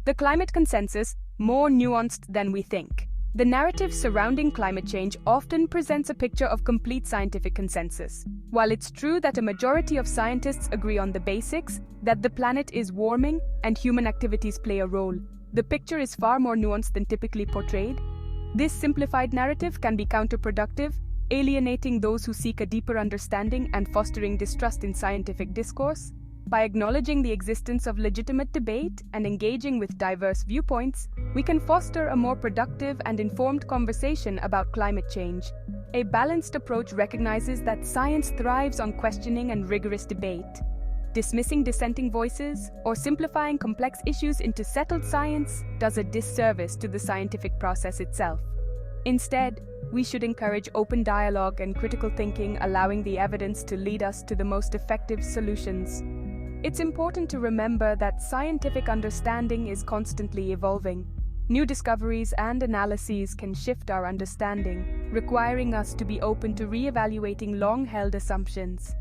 The climate consensus, more nuanced than we think. The narrative surrounding climate change often presents a picture of complete scientific consensus. While it's true that a majority of scientists agree on the basics, that the planet is warming and human activities play a role, the picture is far more nuanced than typically portrayed. This simplified narrative can be counterproductive, alienating those who seek a deeper understanding and fostering distrust in scientific discourse. By acknowledging the existence of legitimate debate and engaging with diverse viewpoints, we can foster a more productive and informed conversation about climate change. A balanced approach recognizes that science thrives on questioning and rigorous debate. Dismissing dissenting voices or simplifying complex issues into settled science does a disservice to the scientific process itself. Instead, we should encourage open dialogue and critical thinking, allowing the evidence to lead us to the most effective solutions. It's important to remember that scientific understanding is constantly evolving. New discoveries and analyses can shift our understanding, requiring us to be open to re-evaluating long-held assumptions.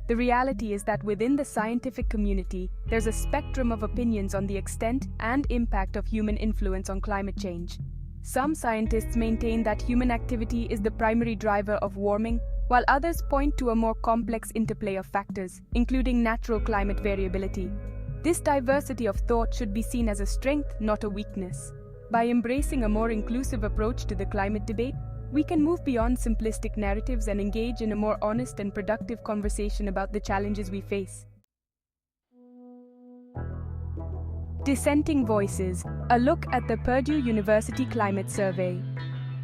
The reality is that within the scientific community, there's a spectrum of opinions on the extent and impact of human influence on climate change. Some scientists maintain that human activity is the primary driver of warming, while others point to a more complex interplay of factors, including natural climate variability. This diversity of thought should be seen as a strength, not a weakness. By embracing a more inclusive approach to the climate debate, we can move beyond simplistic narratives and engage in a more honest and productive conversation about the challenges we face. Dissenting voices, a look at the Purdue University Climate Survey.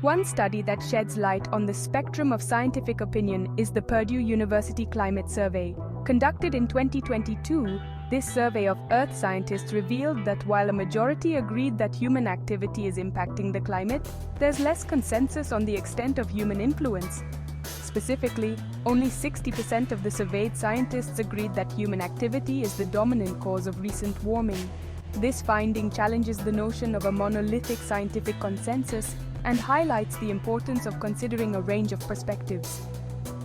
One study that sheds light on the spectrum of scientific opinion is the Purdue University Climate Survey. Conducted in 2022, this survey of Earth scientists revealed that while a majority agreed that human activity is impacting the climate, there's less consensus on the extent of human influence. Specifically, only 60% of the surveyed scientists agreed that human activity is the dominant cause of recent warming. This finding challenges the notion of a monolithic scientific consensus and highlights the importance of considering a range of perspectives.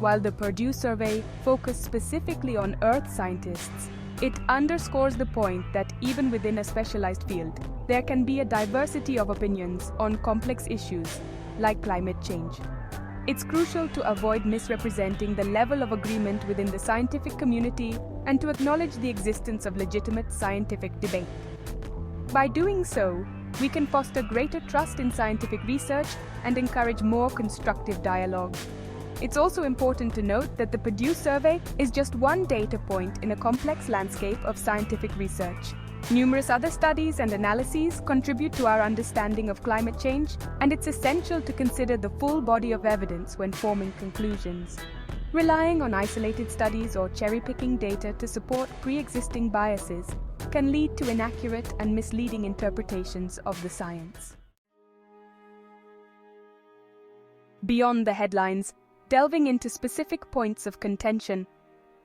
While the Purdue survey focused specifically on Earth scientists, it underscores the point that even within a specialized field, there can be a diversity of opinions on complex issues like climate change. It's crucial to avoid misrepresenting the level of agreement within the scientific community and to acknowledge the existence of legitimate scientific debate. By doing so, we can foster greater trust in scientific research and encourage more constructive dialogue. It's also important to note that the Purdue survey is just one data point in a complex landscape of scientific research. Numerous other studies and analyses contribute to our understanding of climate change, and it's essential to consider the full body of evidence when forming conclusions. Relying on isolated studies or cherry-picking data to support pre-existing biases can lead to inaccurate and misleading interpretations of the science. Beyond the headlines, delving into specific points of contention.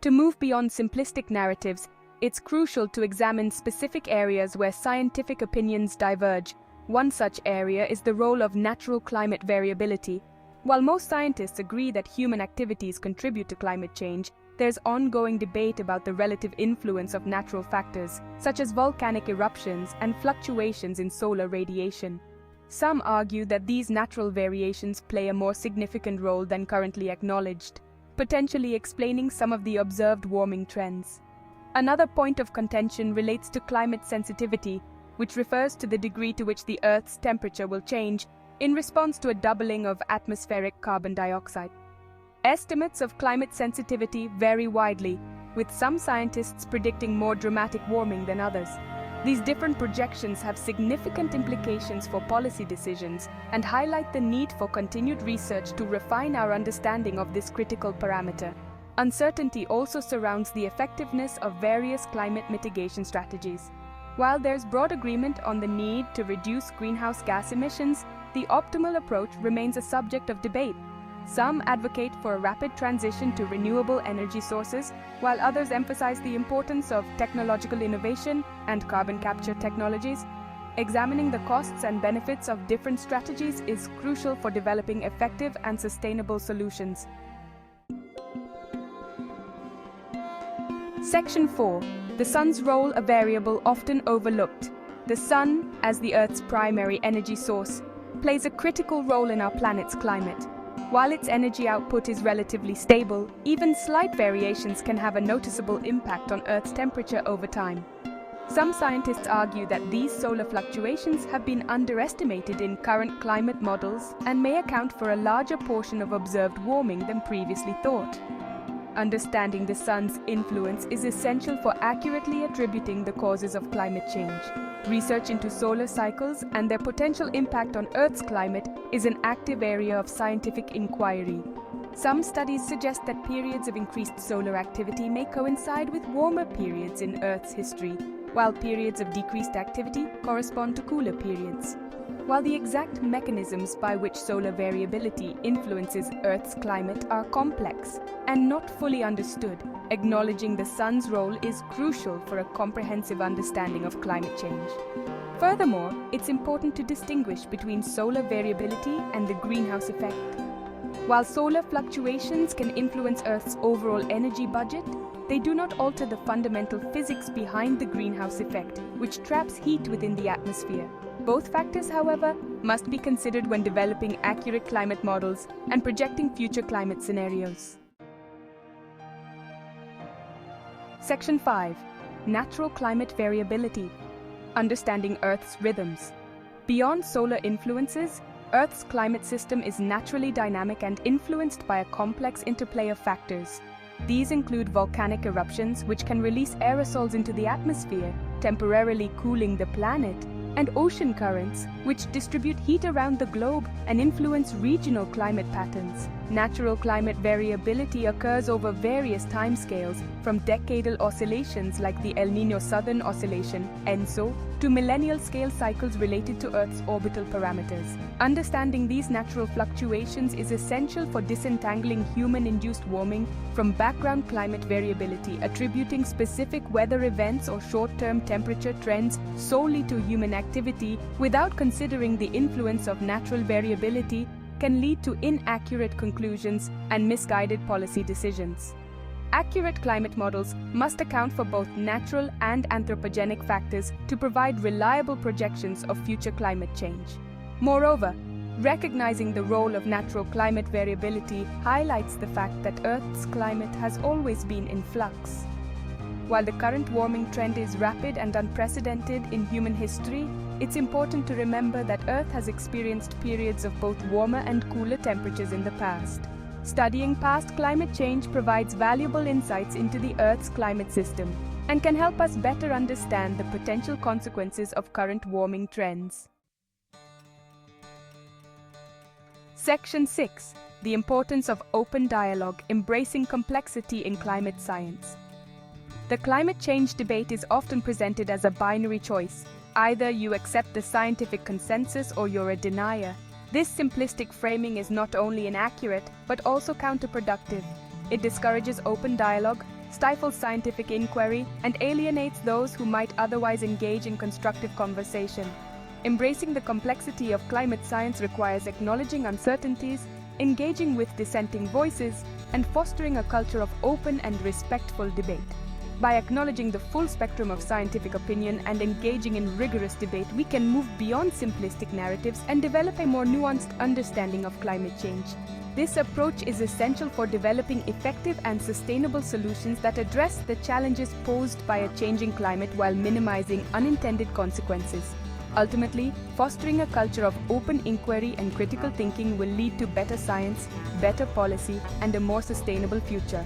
To move beyond simplistic narratives, it's crucial to examine specific areas where scientific opinions diverge. One such area is the role of natural climate variability. While most scientists agree that human activities contribute to climate change, there's ongoing debate about the relative influence of natural factors, such as volcanic eruptions and fluctuations in solar radiation. Some argue that these natural variations play a more significant role than currently acknowledged, potentially explaining some of the observed warming trends. Another point of contention relates to climate sensitivity, which refers to the degree to which the Earth's temperature will change in response to a doubling of atmospheric carbon dioxide. Estimates of climate sensitivity vary widely, with some scientists predicting more dramatic warming than others. These different projections have significant implications for policy decisions and highlight the need for continued research to refine our understanding of this critical parameter. Uncertainty also surrounds the effectiveness of various climate mitigation strategies. While there's broad agreement on the need to reduce greenhouse gas emissions, the optimal approach remains a subject of debate. Some advocate for a rapid transition to renewable energy sources, while others emphasize the importance of technological innovation and carbon capture technologies. Examining the costs and benefits of different strategies is crucial for developing effective and sustainable solutions. Section 4. The sun's role, a variable often overlooked. The sun, as the Earth's primary energy source, plays a critical role in our planet's climate. While its energy output is relatively stable, even slight variations can have a noticeable impact on Earth's temperature over time. Some scientists argue that these solar fluctuations have been underestimated in current climate models and may account for a larger portion of observed warming than previously thought. Understanding the sun's influence is essential for accurately attributing the causes of climate change. Research into solar cycles and their potential impact on Earth's climate is an active area of scientific inquiry. Some studies suggest that periods of increased solar activity may coincide with warmer periods in Earth's history, while periods of decreased activity correspond to cooler periods. While the exact mechanisms by which solar variability influences Earth's climate are complex and not fully understood, acknowledging the sun's role is crucial for a comprehensive understanding of climate change. Furthermore, it's important to distinguish between solar variability and the greenhouse effect. While solar fluctuations can influence Earth's overall energy budget, they do not alter the fundamental physics behind the greenhouse effect, which traps heat within the atmosphere. Both factors, however, must be considered when developing accurate climate models and projecting future climate scenarios. Section 5. Natural climate variability. Understanding Earth's rhythms. Beyond solar influences, Earth's climate system is naturally dynamic and influenced by a complex interplay of factors. These include volcanic eruptions, which can release aerosols into the atmosphere, temporarily cooling the planet, and ocean currents, which distribute heat around the globe and influence regional climate patterns. Natural climate variability occurs over various timescales, from decadal oscillations like the El Niño Southern Oscillation, ENSO, to millennial-scale cycles related to Earth's orbital parameters. Understanding these natural fluctuations is essential for disentangling human-induced warming from background climate variability. Attributing specific weather events or short-term temperature trends solely to human activity without considering the influence of natural variability can lead to inaccurate conclusions and misguided policy decisions. Accurate climate models must account for both natural and anthropogenic factors to provide reliable projections of future climate change. Moreover, recognizing the role of natural climate variability highlights the fact that Earth's climate has always been in flux. While the current warming trend is rapid and unprecedented in human history, it's important to remember that Earth has experienced periods of both warmer and cooler temperatures in the past. Studying past climate change provides valuable insights into the Earth's climate system and can help us better understand the potential consequences of current warming trends. Section 6. The importance of open dialogue, embracing complexity in climate science. The climate change debate is often presented as a binary choice. Either you accept the scientific consensus or you're a denier. This simplistic framing is not only inaccurate, but also counterproductive. It discourages open dialogue, stifles scientific inquiry, and alienates those who might otherwise engage in constructive conversation. Embracing the complexity of climate science requires acknowledging uncertainties, engaging with dissenting voices, and fostering a culture of open and respectful debate. By acknowledging the full spectrum of scientific opinion and engaging in rigorous debate, we can move beyond simplistic narratives and develop a more nuanced understanding of climate change. This approach is essential for developing effective and sustainable solutions that address the challenges posed by a changing climate while minimizing unintended consequences. Ultimately, fostering a culture of open inquiry and critical thinking will lead to better science, better policy, and a more sustainable future.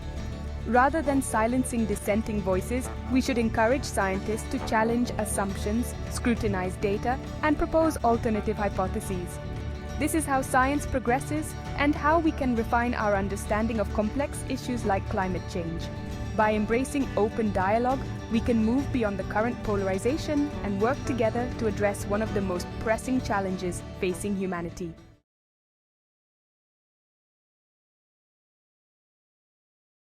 Rather than silencing dissenting voices, we should encourage scientists to challenge assumptions, scrutinize data, and propose alternative hypotheses. This is how science progresses and how we can refine our understanding of complex issues like climate change. By embracing open dialogue, we can move beyond the current polarization and work together to address one of the most pressing challenges facing humanity.